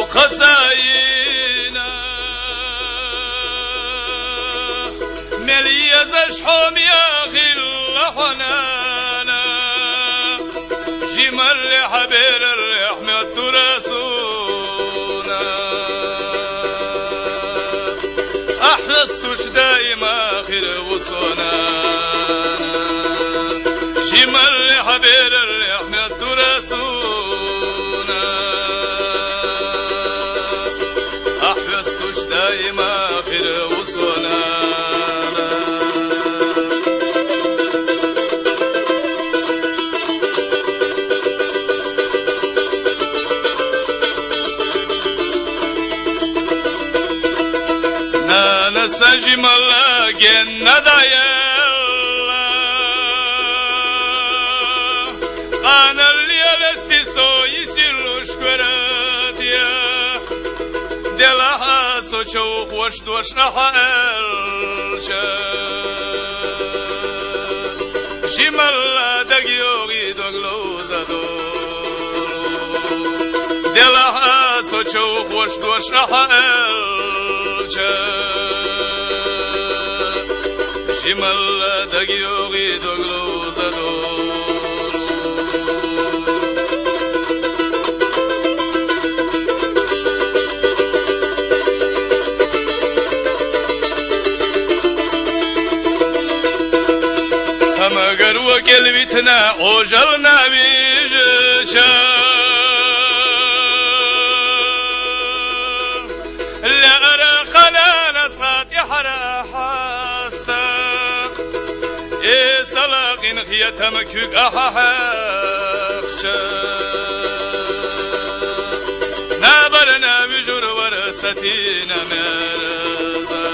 وقتاينا ملي زشحوم يا غل حنانا جمال حبير الرحمة رسولنا أحرصتش دائما خير وصونا جمال حبير الرحمة رسولنا أحرصتش دائما خير وصونا سجم الله جنة دايلا أنا اللي لستسو يسير شكرتيا دلها سوچو خوش دوش نحلشا جمال دقيوغي دقلو زدو دلها سوچو خوش دوش نحلشا جمال دقيوغي دقلو زدو سمقر وكلبتنا عجلنا بيجتا لا أرى خلالة صاتح راحاستا إيه سلاقين خياتم كيك أحاحاقشا نابرنا بجور ورستينا مرزا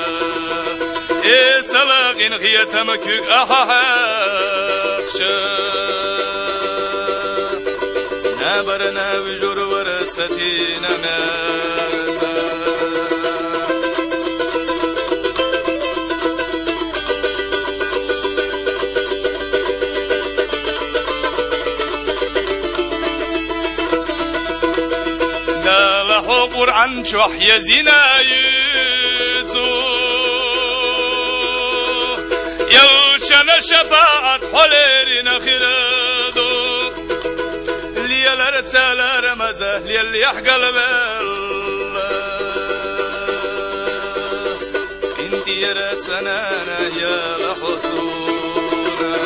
إيه سلاقين خياتم كيك أحاحاقشا نابرنا بجور ورستينا مرزا قرآن شوح يزينا يزو يلشنا شفاعة حليرنا خردو ليال رسالة رمزة ليال يحقل بال انتي يا رسنانا يا لحصونا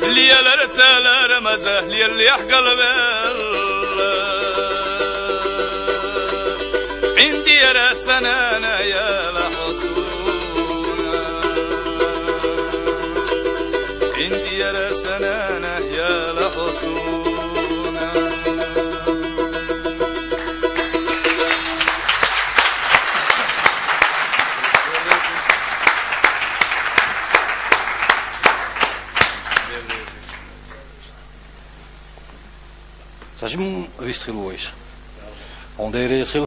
ليال رسالة رمزة ليال يحقل بال عندي يا رسنانا يا لحصونا عندي يا رسنانا يا لحصونا Zaczynamy wystrzeliwać. On daje